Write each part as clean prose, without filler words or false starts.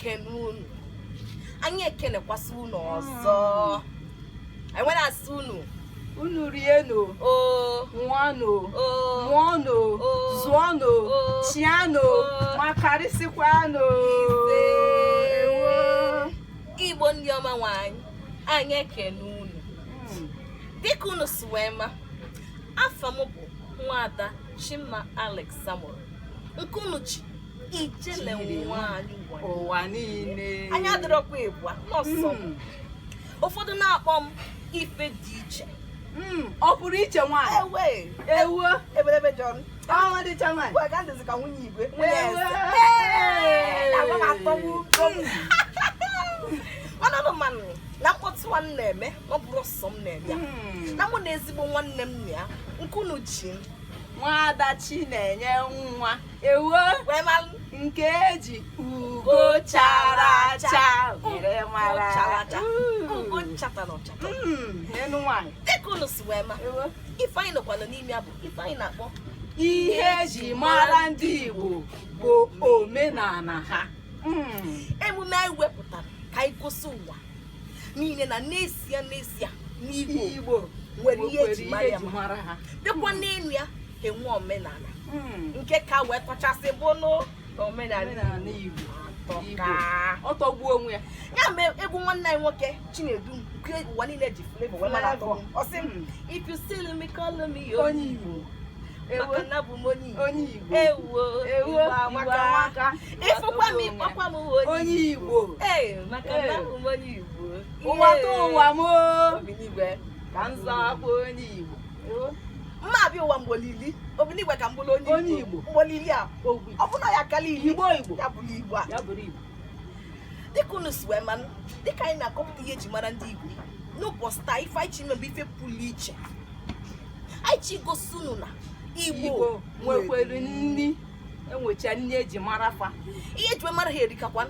ekene unu. Anyị ekenekwasị unu ọzọ. Anyị nwere asị unu. Unu rienu, nwanu, mụọnu, zụọnu, chianu, ma karịsịkwanụ. Igbo ndị ọma nwanyị, anyị ekene unu. Dịka unu si wee ma, afọ m bụ Nwada Chima Alex Samuel. Nke unu chi ijele nwanyị ụwa niile. Anyị adịrọkwa ịbụa n'ọsọ m. Ụfọdụ na-akpọ m ife dị iche. Ọ pụrụ iche nwanyị. Ewu. Ebelebe John. Ọnwa dịcha nwanyị. Gwa ga ndezi ka nwunye igwe. Ọnọdụ mmanụ na mkpọtụ nwanne na-eme ọ bụrụ sọ m na-eme ya. Na mụ na ezigbo nwanne m na ya nkunu ji Nwada Chi na-enye nwa ewu nke eji ugo chara acha were mara. Ugo chata na ọchata. Enu nwanyị. Dịka unu si wee ma ife anyị nọkwana n'ime ya bụ ife anyị na-akpọ ihe eji mara ndị Igbo bụ omenala ha. Emume anyị wepụtara ka anyị gosi ụwa niile na n'ezie n'Igbo nwere ihe eji mara ha. Dịkwa n'elu ya enwe omenala nke ka wee kọchasị bụ n'omenala Igbo. Ọ tọgbuo onwe ya. Ya mee egwu nwanne anyị nwoke Chinedu nke ụwa niile ji flavor wee mara atọ. Ọ sị m, if you see me call me onye Igbo. Maka na bụ m onye Igbo. Igbo amaka. Ịfụkwa m ịkpọkwa m onye Igbo. Maka na bụ m onye Igbo. Ụwa tụ ụwa m Obinigwe ka nzakwa onye Igbo. Mma abịa ụwa mgbolili Obinigwe ka mbụlụ onye Igbo. Mgbolili a ọ bụ na ya kala Igbo ya bụrụ Igbo a. Dịka unu si wee manụ dịka anyị na-akọpụta ihe eji mara ndị Igbo n'ụbọchị taa ife anyị chi mebe ife pụrụ iche. Anyị chi gosi unu na Igbo nwekwere nri enwecha nri eji mara fa. Ihe eji mara ha erikakwa.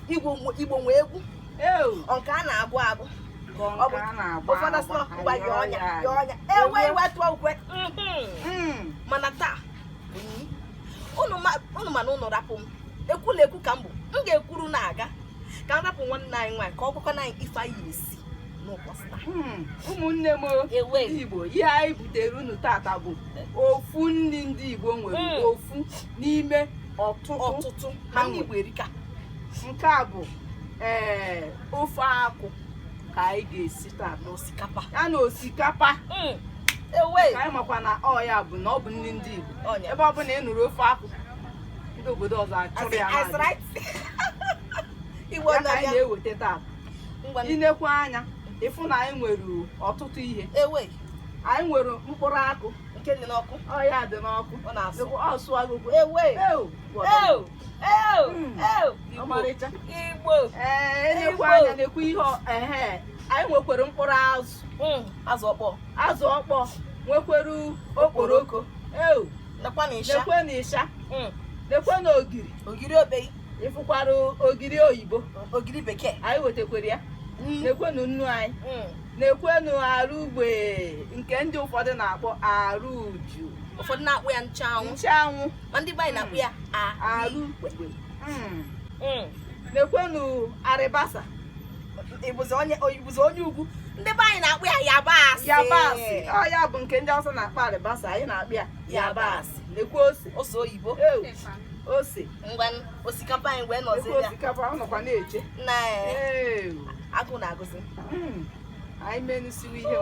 Igbo nwee egwu nke a na-agụ agụ. Ụfọdụ sọ ngwa ya ọnya ewe wetụọ ukwe. Mana taa unu mana unu rapụ m ekwula ekwu ka m bụ m ga-ekwuru na-aga ka m rapụ nwanne anyị nwaanyị ka ọ gwakwana anyị ife anyị esi n'ụbọchị taa. Ụmụnne m Igbo ihe anyị butere unu tata bụ ofu nri ndị Igbo nwere ofu n'ime ọtụtụ ha Igbo erika. Nke a bụ ofe akụ ka anyị ga-esi taa n'osikapa. Ya na osikapa ka anyị makwa na ya bụ na ọ bụ nri ndị Igbo. Ebe ọ bụla ị nụrụ ofe akụ ndị obodo ọzọ achụrụ ya n'ala. Ya ka anyị na-eweta taa. Inekwa anya ịfụ na anyị nwere ọtụtụ ihe. Anyị nwere mkpụrụ akụ nke dị n'ọkụ. Ya dị n'ọkụ. Ọ sụọ agụgụ. Ọmarịcha. Igbo. Enekwa anya na-ekwu ihe anyị nwekwara mkpụrụ azụ ọkpọ nwekwara okporoko nekwe na ịsha nekwe na ogiri obei ịfụkwara ogiri oyibo ogiri bekee anyị wetakwara ya. Nekwe na nnu anyị nekwe na arụ ugbe nke ndị ụfọdụ na-akpọ arụ uju. Ụfọdụ na-akpụ ya nchanwụ ma ndị be anyị na-akpụ ya arụ ugbe. Nekwe na arịbasa ibuzi onye ugwu ndị be anyị na-akpụ ya yabasị. Ya bụ nke ndị ọzọ na-akpọ arịbasa anyị na-akpụ ya yabasị. Nekwe ose oyibo ose ngwa osikapa anyị wee nọzi ya. Osikapa ọ nọkwa na-eche agụ na-agụzi anyị menụsiwe ihe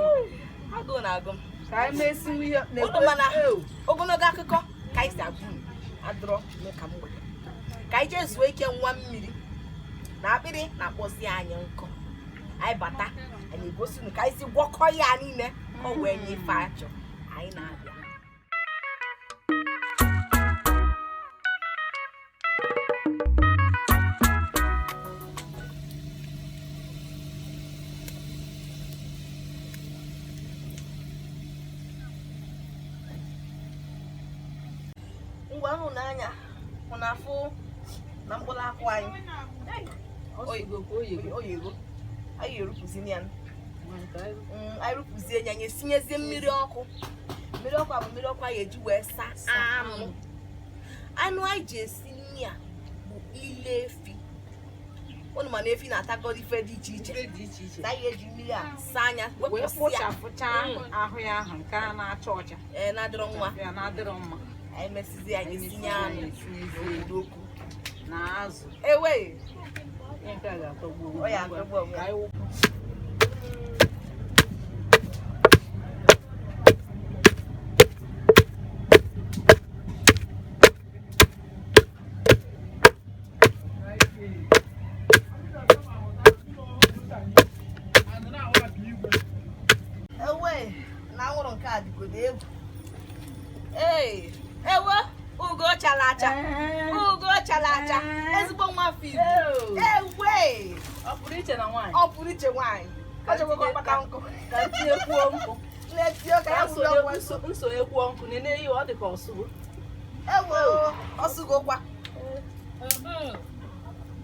agụ na-agụ ka anyị mesiwe ihe mana ogologo akụkọ ka anyị si agụ adọrọ n'ụka mgbede ka anyị jee zuo ike nwa mmiri na akpịrị na-akpọzi anyị nkụ. Anyị bata anyị egosi unu ka anyị si gwọkọ ya niile ka ọ wee nye ife achọ. Anyị na-abịa. Ngwa hụ n'anya hụ na afụ na mkpụrụ akwụ anyị oyibo anyị erupụzi ya. Anyị rupụzie ya anyị esinyezie mmiri ọkụ a bụ mmiri ọkụ anyị eji wee saa anụ anyị ji esi nri a bụ ile efi. unu ma na efi na-atagoro ife dị iche iche na ihe eji mmiri a saa anya wee wepụsịa kpochapụcha ahụ ya ahụ nke a na-acha ọcha na-adịrọ mma ya na-adịrọ mma anyị mesizi anyị tinye anụ n'okwu na azụ ewe ihe nke a ga-atọgbu ọ ya atọgbu onwe ya. Ewe ugo chala acha ezigbo nwa afọ Igbo ewe ọ pụrụ iche na nwaanyị ọ pụrụ iche nwaanyị ọ chọrọ ọkpaka nkụ ka tinyekwuo nkụ na-etinye ka ya nsonyekwuo nkụ nene ihe ọ dị ka ọsụgo ewe ọsụgokwa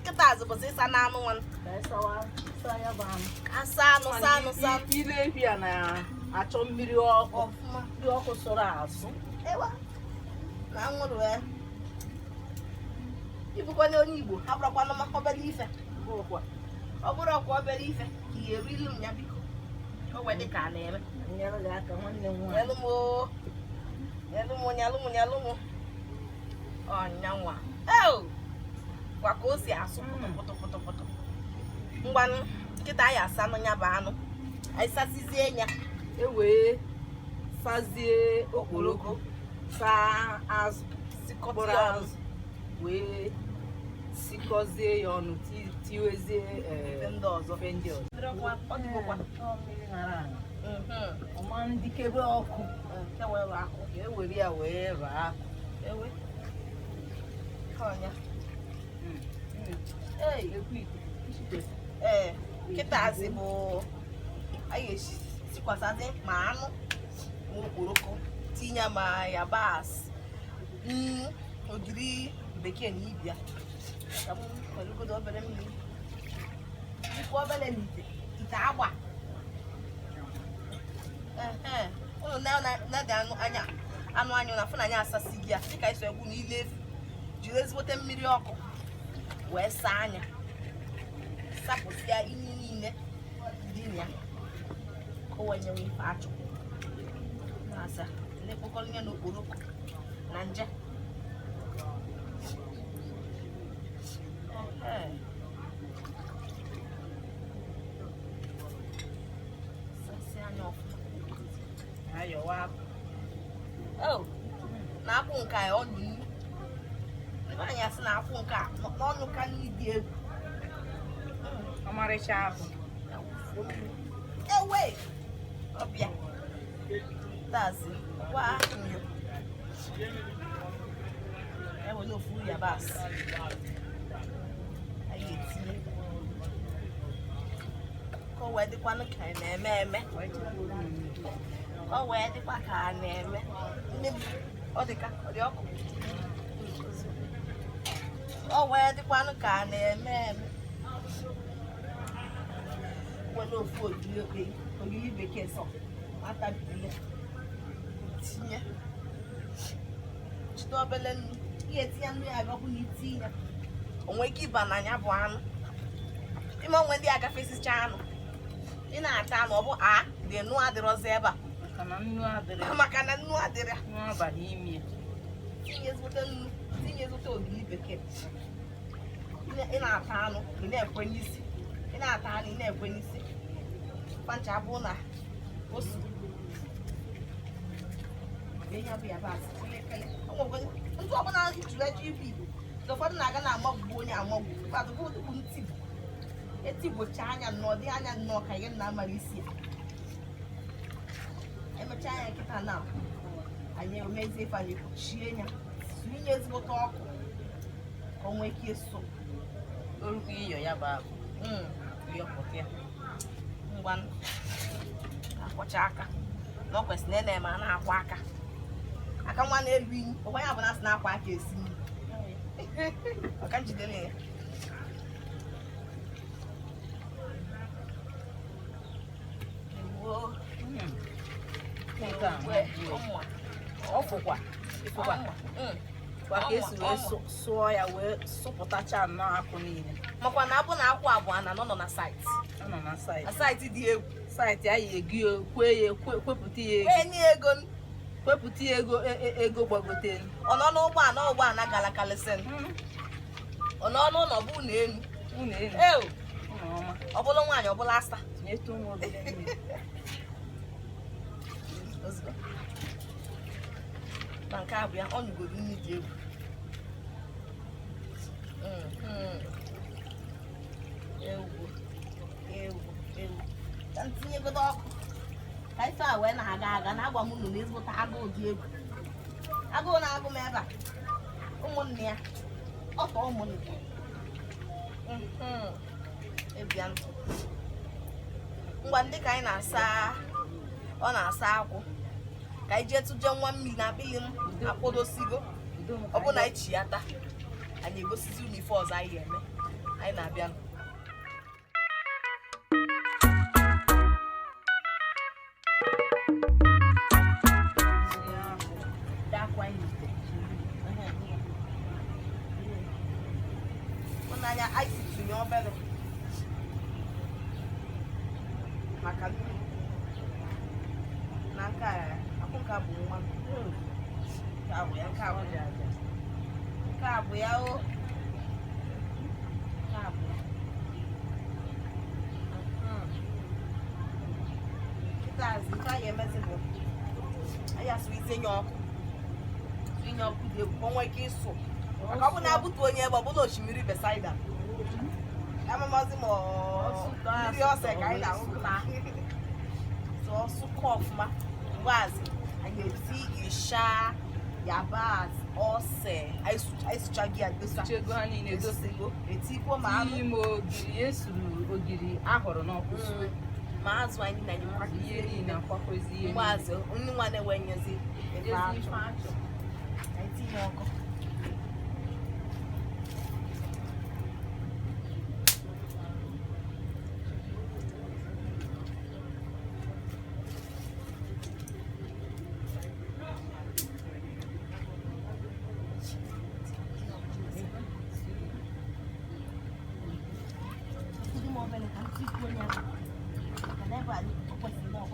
nkịta azụbụzi ịsa n'anụ nwa asa anụ ile efi a na-achọ mmiri ọkụ sọrọ asụ na nwụrụ ịbụkwanye onye Igbo abụrụkwana maka obere ife ọ bụrụ ọkwa obere ife ka ihe erili m ya biko o wee dị ka a na-eme nyere gị aka nwanne m nwaanyị nyelụ m ọnyanwa gwa ka o si asụ pụtụpụtụpụtụ ngwanụ nkịta anyị asa nụ ya bụ anụ anyị sasizie ya ewee sazie okporoko saa azụ sikọtụrụ azụ wee sikọzie ya ọnụ tiwezie ndị ọzọ ọma ndikebe ọkụ ewere ya wee raa nkịta azị bụ anyị esikwasazị ma anụ ma okporoko tinye ma yabasị ogiri bekee na ibia ka m kwerugodo obere mmiri ikwu obere n'ite agba ụlọ na-adị anụ anyụ na fụ na anyị asasị gị ya dịka iso egwu na ile efu jiri ezigbote mmiri ọkụ wee saa anya sapụsịa ihe niile dị ya ka o wee nyewe ife achụ na-asa na-ekpokọrọ ya n'okporoko na nje na akwụ nke a ọ dị ebe anyị asị na akwụ nke a n'ọnụ ka n'ịdị egwu ọmarịcha ahụ ewe ọbịa tazi gwa nyo ewere ofu yabasị anyị etinye ka o wee dịkwanụ ka a na-eme o wee dịkwa ka a na-eme mmebi ọ dịka ọ dị ọkụ o wee dịkwanụ ka a na-eme were ofu ogiri bekee sọ atabile tinye jide obele nnu ihe tinye nnu ya agakwu na iti ya onwe ike ịba na ya bụ anụ ime onwe ndị agafesicha anụ ị na-ata anụ ọ bụ dị nnu adịrọzi ebe a maka na nnu adịrị tinye ezigbote ogiri bekee ị na-ata anụ ị na-ekwe n'isi ị na-ata anụ ị na-ekwe n'isi pancha abụ na osu ya bụ yabasị ndị ọbụla jụrụ eji ibu igbo ụfọdụ na-aga na-amagbu onye amagbu bụ ntị etigbocha anya nnọọ dị anya nnọọ ka ihe na-amara isi ya emechaa anya nkịta na anyị emezie ife anyị chie ya inye ezigbote ọkụ ka o nwee ike eso orukwu iyo ya bụ abụ yọpụta ya ngwa akwọcha aka na ọ kwesịrị na eme a na-akwa aka nwa na-elu inyi ụgwa ya bụ na asị na-akwa aka esi nri ọka njidere ya kwa ka esi wee sụọ ya wee sụpụtacha nnọọ akpụ niile. makwa na abụ na akwụ abụọ na nọ na site Ọ nọ na saịtị. na site dị egwu Saịtị a ya egi kwee ya kwepụta ya ego. enyi ego Kwepụta ya ego gbagote. ọ nọ n'ụgbọala galakalịsịn ọ nọ n'ụlọ bụ na enu Unu elu. ewu Unu ọma. ọ bụla nwaanyị ọ bụla asa Nyetụ nwa obere mmiri. ozugbo na nke a bụ ya ọ nyụgoro nri dị egwu ewu ka m tinyegodo ọkụ ka ife a wee na-aga na-agwa m unu na ezigbote agụụ dị egwu agụụ na-agụ m ebe a ụmụnne ya ọtọ ụmụnne ebia ntụ ngwa ndị ka anyị ọ na-asa akwụ ka anyị jee tụje nwa mmiri na akpịlị m akpọdosigo ọ bụ na echi ya taa anyị egosizi unu ife ọzọ anyị ga-eme anyị na-abịa n'anya anyị sitinye obere maka mmiri na nke a akwụ nke a bụ nwa nke a bụ ya nke a bụ ya nke a bụ ya o nke a bụ ya nkịtazi nke a ga-emezi bụ anyị asụ itinye ọkụ dị egwu onwe ike ịsụ maka ọ bụ na-abụtu onye ebe ọ bụ na osimiri Besaida amamazi ma mmiri ose ka anyị na-ahụ na ọsụkọ ọfụma mgbazi anyị eti ịsha yabasị ose anyị sụcha gị Ego ha niile edosigo etikwo ma anụ ime ogiri esuru ogiri ahụrụ n'ọkụ ma azụ anyị na ihe niile akwakozi ihe mgbazi nnu nwa na-enwe nyezi ebe niile. achọ anyị tinye ọkụ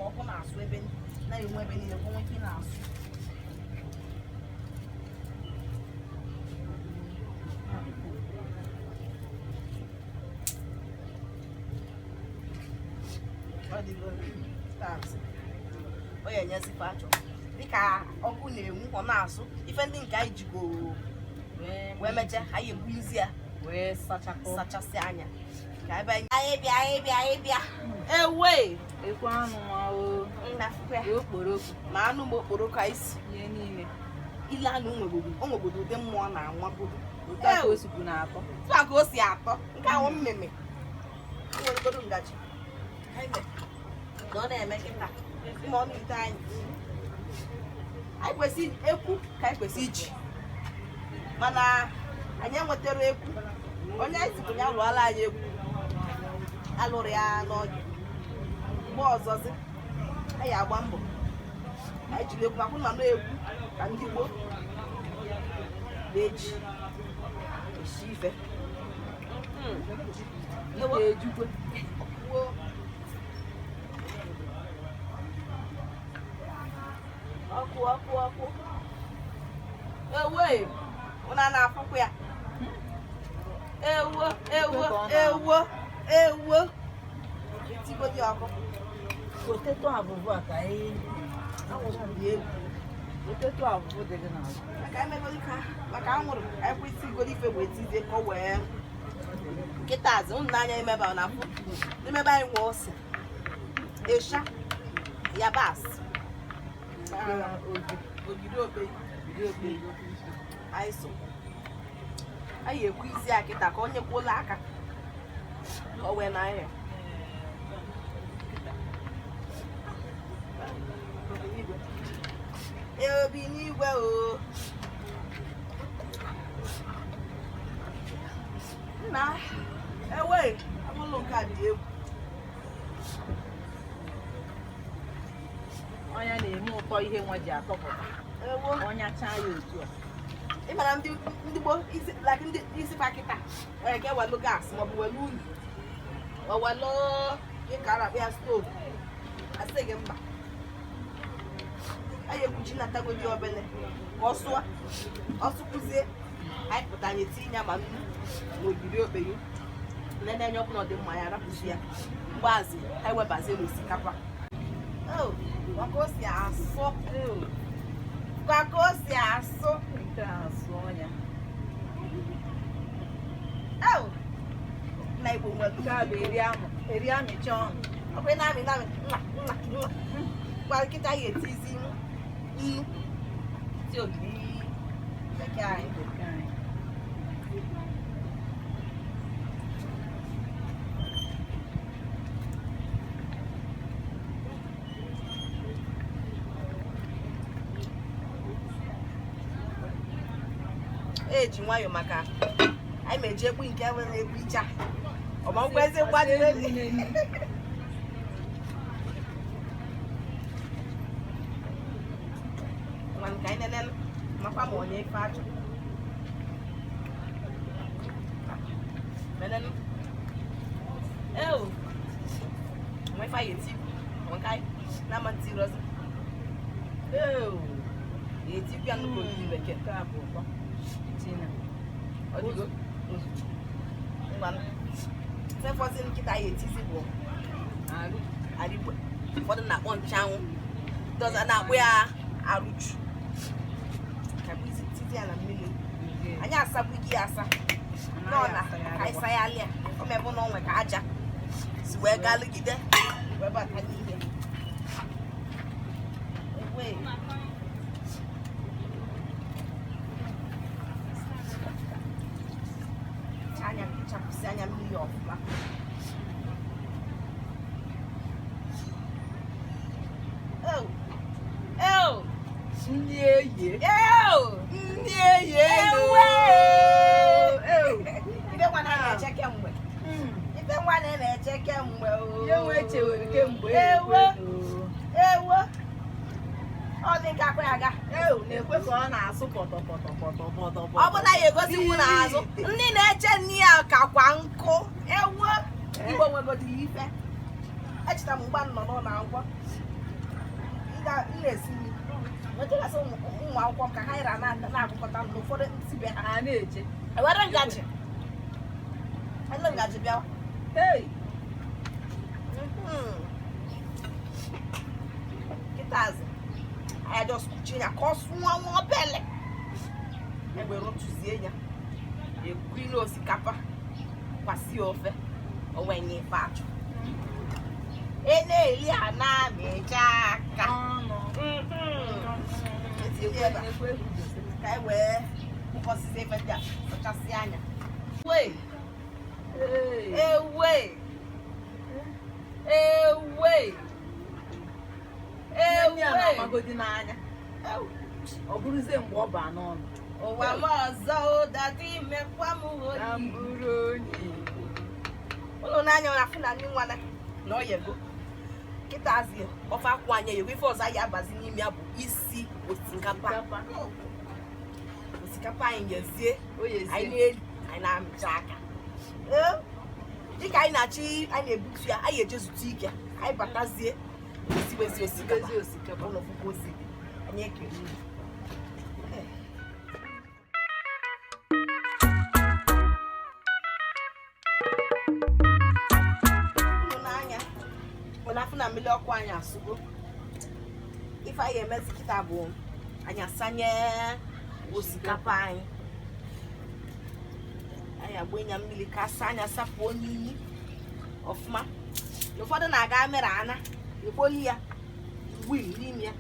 ọkụ na-asụ ebe na-enwe ebe niile kwa nwoke na-asụ ọ ya enyezikwa achọ dịka ọkụ na-enwu ọ na-asụ ife ndị nke anyị jigo wee mechaa anyị ebulizi ya wee sachasị anya ka anyị bịa ewe ekwe anụ nwa o okporoko ma anụ ma okporoko anyị si ihe niile ile anụ o nwegodo ụdị mmụọ na-anwagodo otu a ka o sikwu na-atọ tụ a ka o si atọ nke ahụ mmemme nweregodo ngaji na ọ na-eme kịta ma ọ na-ete anyị kwesịrị ekwu ka anyị kwesịrị iji mana anyị enwetara ekwu onye anyị sikwu ya lụọla anyị ekwu alụrụ ya n'oge mgbe ọzọzi anyị agba mbọ anyị jiri ekwu akwụ na ekwu ka ndị gboo na-eji esi ife ejukwe ọkụ ewe ụna na-afụkwa ya ewo etigodi ọkụ poteto abụbụ a ka anyị dị egwu poteto abụbụ dị gị n'azụ ka emegodi ka maka anwụrụ ekwesị igodi ife wee tizie ka ọ wee nkịta azụ ụnụ n'anya emeba na afụ n'imebe anyị nwe ose ịsha yabasị ogiri obe anyị so anyị ekwu isi akịta ka onye kwụla aka ka o wee n'ahịa obi n'igwe o nna ewe ụlọ nke a dị egwu ọnya na-eme ụtọ ihe nwa ji atọpụta ewo ọnya chaa ya otu a ịmara ndị gboo isi pakịta ga ewelu gas maọbụ welu unyi owelu ịka arabịa stovu asị gị mba anyị ekwuchi natagodi obele ka ọ sụọ ọsụkwuzie anyị pụta anyị tinye ya ma nnu na ogiri okpenye nene anya ọbụla dị mma ya rapụzi ya mgbazi anyị webazie n'osikapa maka o si asụ nke asụ ọnya na Igbo nwere nke a bụ eri amịcha ọnụ ọkwa na-amị gwa nkịta ya etizi nnu ti ogiri bekee anyị eji nwayọọ maka anyị ma eji egbu nke nwere egbu icha ọmagwezi gbadịrị nwa nke anyị nene makwa ma onye ife achọ menenu nwefe anyị eti nka anyị na-ama ntiri ọzọ etikwu ya nnukwu ogiri bekee nke a bụ ụtọ ọdịgo ngwanụ sefọzi nkịta ya etizi bụ arigwe ụfọdụ na-akpọ nchanwụ ndị ọzọ na-akpọ ya arụchu ka bụ isi titi ya na mmiri anyị asabụ gị ya asa nọ na ka anyị sayalịa o mebụ na onwe ka aja si wee galụgide wee bata n'ihe chapụsị anya mmiri ọfụma ndị eyi ibe nwa na-eche kemgbe ihe chewere kemgbe ewo ọ dị ka akwa aga na-ekwe ka ọ na-asụ pọtọpọtọpọtọ ọ bụ na ya egosikwu n'azụ ndị na-eche nne ya kakwa nkụ ewo Igbo nwegodiri ife echeta m mgba nọ n'ụlọ akwụkwọ na-esi nri nwetegasị ụmụ akwụkwọ ka ha yara na-agụkọta ndụ ụfọdụ nsibe ha na-eche ewere ngaji bịawa kịtazi anyị just kuchie ya ka ọ sụọ nwa obele egbere otuzie ya ekuri n'osikapa kwasi ofe owenye ife achọ na-eli a na-amịcha aka ka anyị wee kpụkọsịzi efe ndị a sachasị anya magodi n'anya ọ bụrụzie mgbe ọ baa n'ọnụ ụwa m ọzọ ụdadị mekwa m bụrụ onye ụlọ n'anya na afụ na ndị nwana na oyego kịta azie ofe akwụ anya yego ife ọzọ anyị abazi n'ime ya bụ isi osikapa anyị nyezie anyị na-eli anyị na-amịcha aka dịka anyị na-achị anyị na-ebutu ya anyị ejezute ike anyị batazie esiwezi osikapa ụlọ ọfụfụ osi anyị ekele ụlọ n'anya ụlọ afụ na mmiri ọkụ anyị asụgo ife anyị emezi kịta bụ anyị asanye osikapa anyị agba ịnya mmiri ka asa anya sapụ onye iyi ọfụma ụfọdụ na-aga mere ana ekpoli ya wii n'ime ya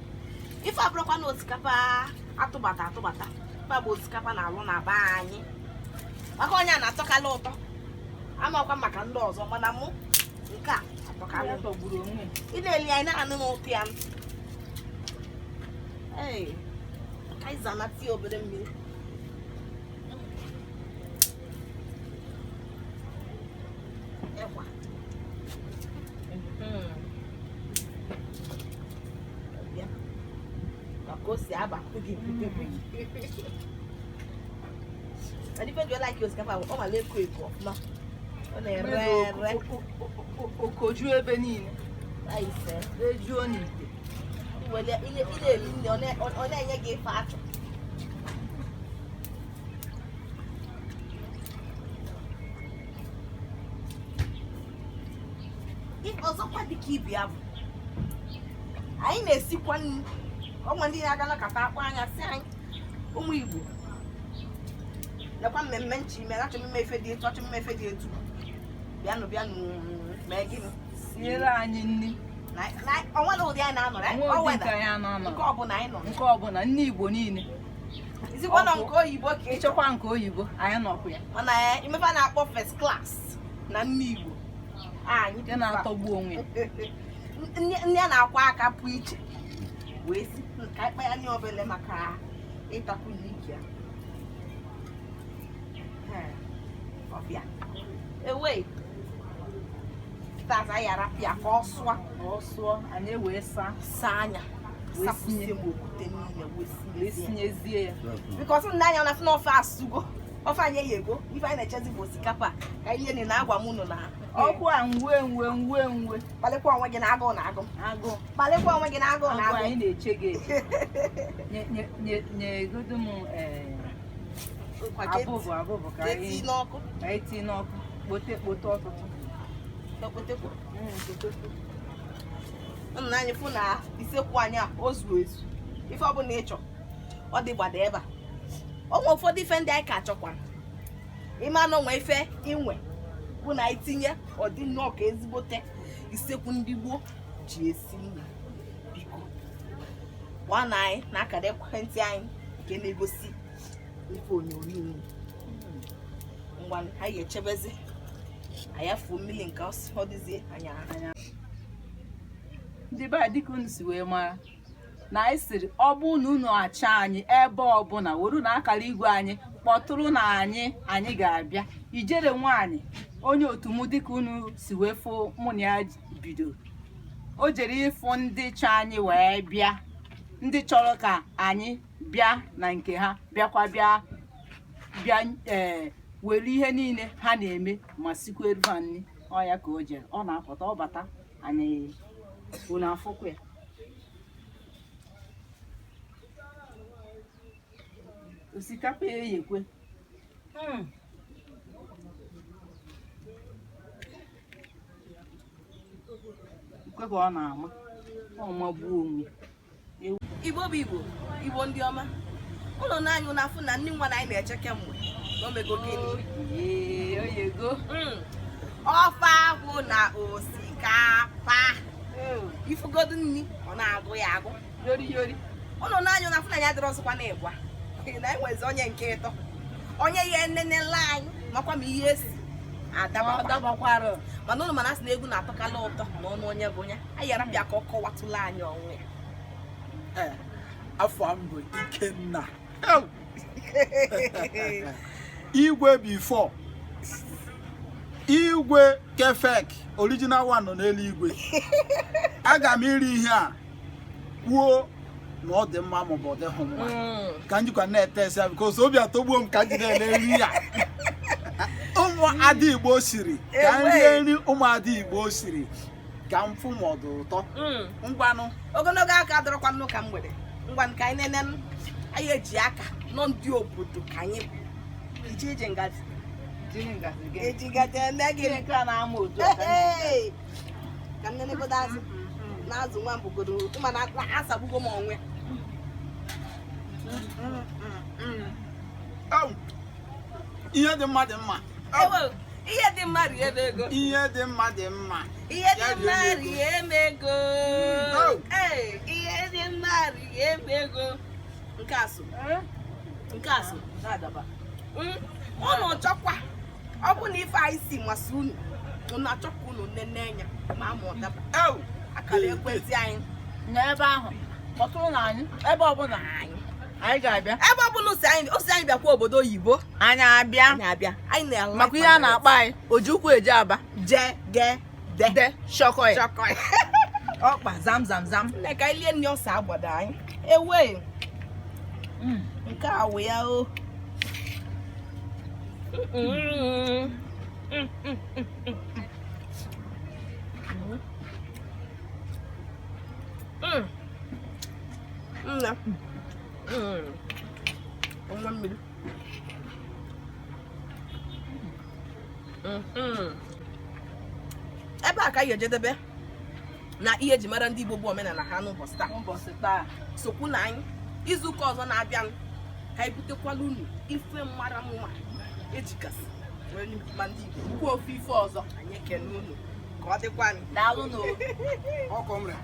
ife abụrụkwa na osikapa atụbata ife bụ osikapa na-alụ na be anyị maka onye a na-atọkarị ụtọ amakwa maka ndị ọzọ mana mụ nke a atọkarị tọgburu onwe ị na-eli anyị na-anụ n'ụtụ ya ka anyị zanata ya obere mmiri maka o si aba And if you like your scapa, oh my leg quick off. No. On a rare okoju ebe niile. I say, Eju oni. well, ile on a gay fat. It also quite the key be up. I ain't a sick one. Oh, one day I got a cat one. I sang. Igbo. The one men mention me, actually, may fed it, touching me fed it too. Piano, Maggie. Sierra Anini. I want all the animal, right? Oh, when I am on the carbon, I know. Carbon and Igbo Nini. Is it one uncle you work? It's a uncle Igbo. I am not here. When I am a first class. None Igbo. Ah, you can not talk woman. Near our quack up preach. With Kite by any of them a car. It's a kulikia. Away. That's I are up here also, and they were Sanya. Because now I'm not fast to go. Off I go. If I chance was Kappa, I in Aguamuno. Oh, and when, Palequa wagon, I go. Palequa wagon, I go. I in a check it. Good moon. Nanyefuna isekwu anya ozu ezu ife ọ bụ nature ọ dị gbada ebe a onwe ụfọdụ ife ndị anyị ka achọkwa ịma na onwe ife inwe bụ na itinye ọ dị nnọọ ka ezigbote isekwu ndị gboo ji esi nri biko nwana anyị na akara ekwentị anyị nke na-egosi ife onyonyo ngwa anyị echebezi anyị afọ mmiri nke ọ dịzie anya ndị be dịka unu si wee mara na anyị siri ọ bụ na unu acha anyị ebe ọbụla were na akara igwe anyị kpọtụrụ na anyị ga-abịa ijere nwaanyị onye otu m dịka unu si wee fụ mụ na ya bido o jere ịfụ ndị chọ anyị wee bịa ndị chọrọ ka anyị bịa na nke ha bịakwa bịa were ihe niile ha na-eme ma sikwa eru ha nri ọ ya ka o jere ọ na-apụta ọ bata anyị unu afụkwa ya osikapa ya eyekwe ikwe ka ọ na-ama ọmagbuo onwe Igbo bụ Igbo ndị ọma ụlọ n'anya ụnụ afụ na ndị nwa na anyị na-eche kemgbe n'omego gịnị oyego ofe ahụ na osikapa ifugodu nri ọ na-agụ ya agụ yori ụlọ n'anya ụnụ afụ na ya dịrị ọzọkwa na-egwa na enwezi onye nke ịtọ onye ya enenela anyị makwa ma ihe esi adabakwara mana ụlọ mana asị na egwu na-atọkala ụtọ n'ọnụ onye bụ onye anyị arapịa ka ọ kọwatụla anyị ọnwụ ya afọ mbụ Ikenna igwe before igwe kefek original one nọ n'elu igwe aga m iri ihe a kwuo na ọ dị mma maọbụ ọ dịghị mma ka njikwa na-ete ese because obi atọgbuo m ka m ji na-eri ya ụmụ ada Igbo siri ka nri nri ụmụ ada Igbo siri ka m fụ ma ọ dị ụtọ ngwanụ ogologo aka dọrọkwa n'ụka mgbede ngwanụ ka anyị nene anyị eji aka nọ ndị obodo ka anyị ije ngazi eji gaji eme gịnị ka na-ama otu ka nne negodo azụ na-azụ nwa mbugodo ụma na-asagbugo m onwe ihe dị mma dị mma ihe dị mma rie ego ihe dị mma dị mma ihe dị mma rie ego ihe dị mma rie ego nke asụ na-adaba unu chọkwa ọ bụ na ife anyị si masị unu achọkwa unu nene anya ma ama ọdaba akara ekwentị anyị n'ebe ahụ kpọtụrụ na anyị ebe ọbụla anyị ga-abịa ebe ọbụla osi anyị bịakwa obodo oyibo anyị abịa anyị na-ala maka ihe a na-akpọ anyị ojukwu eje aba de shọkọ ya ọkpa zam nne ka anyị lie nri ọsa agbada anyị ewe nke a wụ ya o Nwa mmiri. Ebe a ka anyị ejedebe na ihe eji mara ndị Igbo bụ omenala ha n'ụbọchị taa. Sokwu na anyị izu ụka ọzọ na-abịa ka anyị butekwala unu ife mara mma ejikasị wee ma ndị Igbo kwuo ofe ife ọzọ anyị ekene unu ka ọ dịkwa anyị. Daalụ n'o. Ọkọ mre.